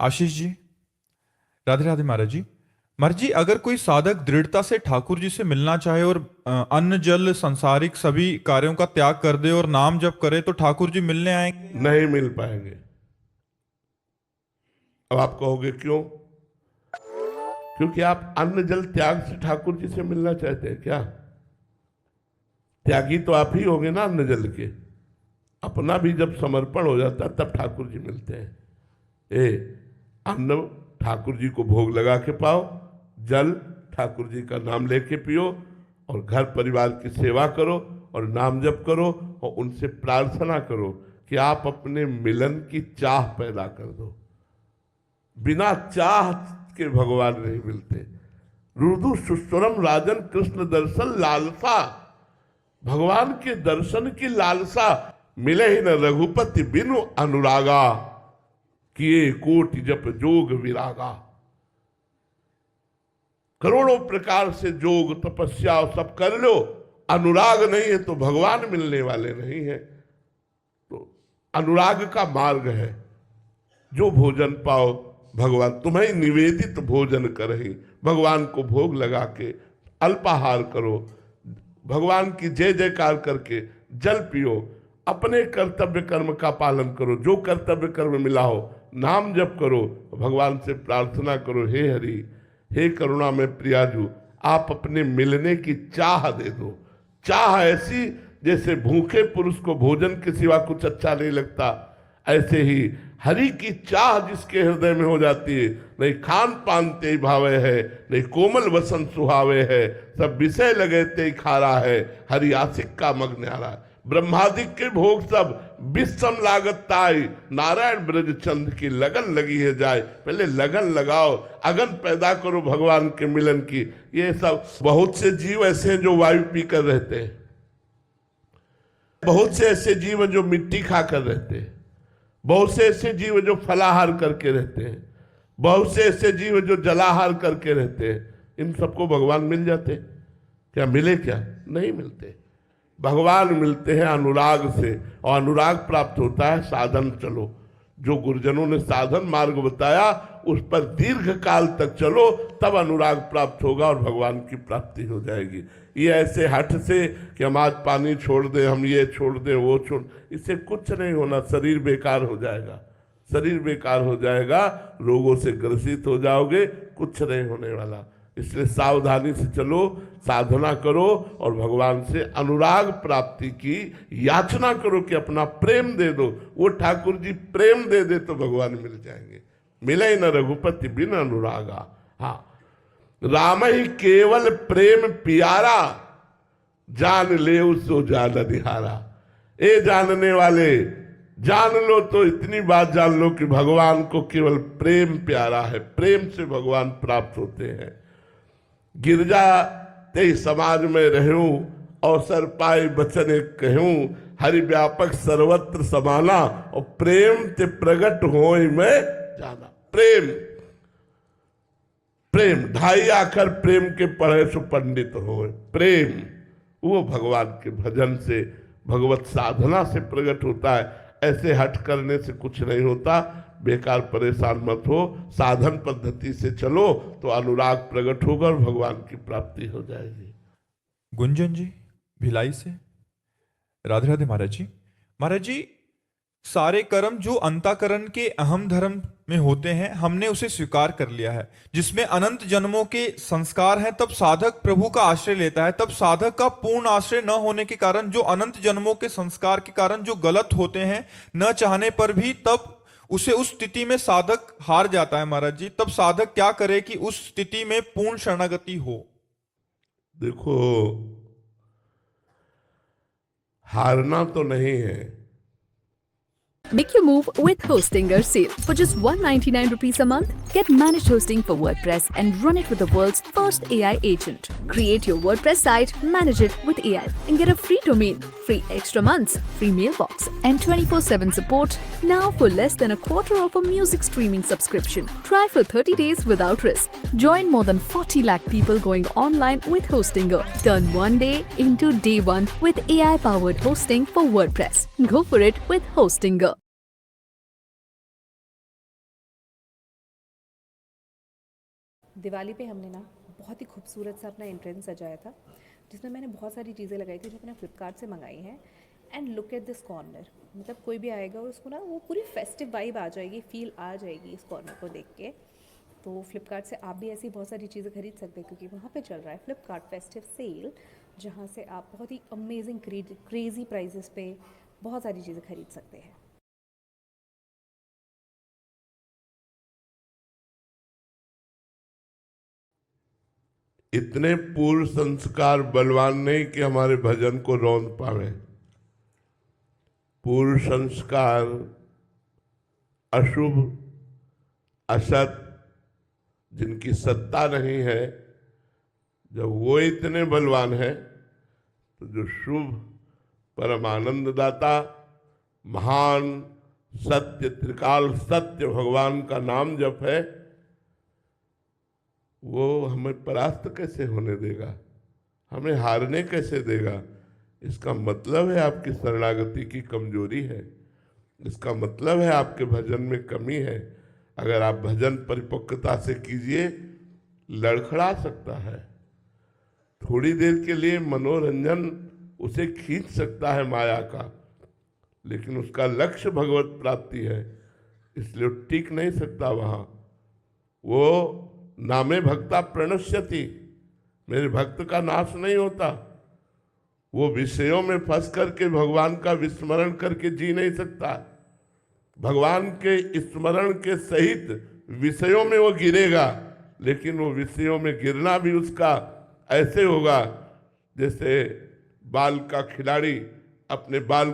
आशीष जी, राधे राधे महाराज जी। महाराज जी, अगर कोई साधक दृढ़ता से ठाकुर जी से मिलना चाहे और अन्न जल संसारिक सभी कार्यों का त्याग कर दे और नाम जप करे तो ठाकुर जी मिलने आएंगे? नहीं मिल पाएंगे। अब आप कहोगे क्यों? क्योंकि आप अन्न जल त्याग से ठाकुर जी से मिलना चाहते हैं क्या? त्यागी तो आप ही होंगे ना अन्न जल के। अपना भी जब समर्पण हो जाता है तब ठाकुर जी मिलते हैं। अन्न ठाकुर जी को भोग लगा के पाओ, जल ठाकुर जी का नाम लेके पियो, और घर परिवार की सेवा करो और नाम जप करो और उनसे प्रार्थना करो कि आप अपने मिलन की चाह पैदा कर दो। बिना चाह के भगवान नहीं मिलते। रुदु सुस्वरम राजन कृष्ण दर्शन लालसा, भगवान के दर्शन की लालसा। मिले ही न रघुपति बिनु अनुरागा, किए कोटि जप जोग विरागा। करोड़ों प्रकार से जोग तपस्या सब कर लो, अनुराग नहीं है तो भगवान मिलने वाले नहीं है। तो अनुराग का मार्ग है, जो भोजन पाओ भगवान तुम्हें निवेदित भोजन करही, भगवान को भोग लगा के अल्पाहार करो, भगवान की जय जयकार करके जल पियो, अपने कर्तव्य कर्म का पालन करो, जो कर्तव्य कर्म मिला हो नाम जप करो, भगवान से प्रार्थना करो, हे हरि हे करुणा में प्रियाजू, आप अपने मिलने की चाह दे दो। चाह ऐसी जैसे भूखे पुरुष को भोजन के सिवा कुछ अच्छा नहीं लगता, ऐसे ही हरि की चाह जिसके हृदय में हो जाती है, नहीं खान पान ते भावे है, नहीं कोमल वसन सुहावे है, सब विषय लगे ते खारा है, हरि आशिक का मग न्यारा है। ब्रह्मादिक के भोग सब विषम लागत ताई, नारायण ब्रज चंद की लगन लगी है जाए। पहले लगन लगाओ, अगन पैदा करो भगवान के मिलन की। ये सब बहुत से जीव ऐसे हैं जो वायु पीकर रहते हैं, बहुत से ऐसे जीव जो मिट्टी खाकर रहते हैं, बहुत से ऐसे जीव जो फलाहार करके रहते हैं, बहुत से ऐसे जीव जो जलाहार करके रहते हैं। इन सबको भगवान मिल जाते क्या? मिले क्या? नहीं मिलते। भगवान मिलते हैं अनुराग से, और अनुराग प्राप्त होता है साधन चलो। जो गुरुजनों ने साधन मार्ग बताया उस पर दीर्घ काल तक चलो, तब अनुराग प्राप्त होगा और भगवान की प्राप्ति हो जाएगी। ये ऐसे हठ से कि हम आज पानी छोड़ दें, हम ये छोड़ दें, वो छोड़, इससे कुछ नहीं होना। शरीर बेकार हो जाएगा, शरीर बेकार हो जाएगा, रोगों से ग्रसित हो जाओगे, कुछ नहीं होने वाला। इसलिए सावधानी से चलो, साधना करो और भगवान से अनुराग प्राप्ति की याचना करो कि अपना प्रेम दे दो। वो ठाकुर जी प्रेम दे दे तो भगवान मिल जाएंगे। मिले न रघुपति बिन अनुरागा। हाँ, राम ही केवल प्रेम प्यारा, जान ले सो जान निहारा। ए जानने वाले, जान लो तो इतनी बात जान लो कि भगवान को केवल प्रेम प्यारा है। प्रेम से भगवान प्राप्त होते हैं। गिरजा ते समाज में रहूं, अवसर पाए बचन कहूं, हरि व्यापक सर्वत्र समाना, और प्रेम ते प्रगट होय में जाना। प्रेम, प्रेम ढाई आखर प्रेम के पढ़े सो पंडित होए। प्रेम वो भगवान के भजन से, भगवत साधना से प्रकट होता है। ऐसे हट करने से कुछ नहीं होता। बेकार परेशान मत हो, साधन पद्धति से चलो तो अनुराग प्रकट होगा और भगवान की प्राप्ति हो जाएगी। गुंजन जी भिलाई से, राधे राधे महाराज जी। महाराज जी, सारे कर्म जो अंतःकरण के अहम धर्म में होते हैं, हमने उसे स्वीकार कर लिया है। जिसमें अनंत जन्मों के संस्कार हैं, तब साधक प्रभु का आश्रय लेता है। तब साधक का पूर्ण आश्रय न होने के कारण, जो अनंत जन्मों के संस्कार के कारण जो गलत होते हैं न चाहने पर भी, तब उसे उस स्थिति में साधक हार जाता है। महाराज जी, तब साधक क्या करे कि उस स्थिति में पूर्ण शरणागति हो? देखो, हारना तो नहीं है। Make your move with Hostinger sale. For just ₹199 a month, get managed hosting for WordPress and run it with the world's first AI agent. Create your WordPress site, manage it with AI, and get a free domain, free extra months, free mailbox, and 24/7 support now for less than a quarter of a music streaming subscription. Try for 30 days without risk. Join more than 40 lakh people going online with Hostinger. Turn one day into day one with AI-powered hosting for WordPress. Go for it with Hostinger. Diwali पे हमने ना बहुत ही खूबसूरत सा अपना entrance सजाया था, जिसमें मैंने बहुत सारी चीज़ें लगाई थी जो मैंने फ्लिपकार्ट से मंगाई हैं। And look at this corner, मतलब कोई भी आएगा और उसको ना वो पूरी फेस्टिव वाइब आ जाएगी, फील आ जाएगी इस कॉर्नर को देख के। तो फ्लिपकार्ट से आप भी ऐसी बहुत सारी चीज़ें खरीद सकते हैं, क्योंकि वहाँ पे चल रहा है फ्लिपकार्ट फेस्टिव सेल, जहाँ से आप बहुत ही अमेजिंग क्रेज़ी प्राइजेस पे बहुत सारी चीज़ें खरीद सकते हैं। इतने पूर्व संस्कार बलवान नहीं कि हमारे भजन को रौंद पावे। पूर्व संस्कार अशुभ, असत, जिनकी सत्ता नहीं है, जब वो इतने बलवान है तो जो शुभ, परमानंददाता, महान, सत्य, त्रिकाल सत्य भगवान का नाम जप है, वो हमें परास्त कैसे होने देगा, हमें हारने कैसे देगा? इसका मतलब है आपकी शरणागति की कमजोरी है, इसका मतलब है आपके भजन में कमी है। अगर आप भजन परिपक्वता से कीजिए, लड़खड़ा सकता है, थोड़ी देर के लिए मनोरंजन उसे खींच सकता है माया का, लेकिन उसका लक्ष्य भगवत प्राप्ति है, इसलिए वो टिक नहीं सकता वहाँ। वो नामे भक्ता प्रणश्यति, मेरे भक्त का नाश नहीं होता। वो विषयों में फंस करके भगवान का विस्मरण करके जी नहीं सकता। भगवान के स्मरण के सहित विषयों में वो गिरेगा, लेकिन वो विषयों में गिरना भी उसका ऐसे होगा जैसे बाल का खिलाड़ी अपने बाल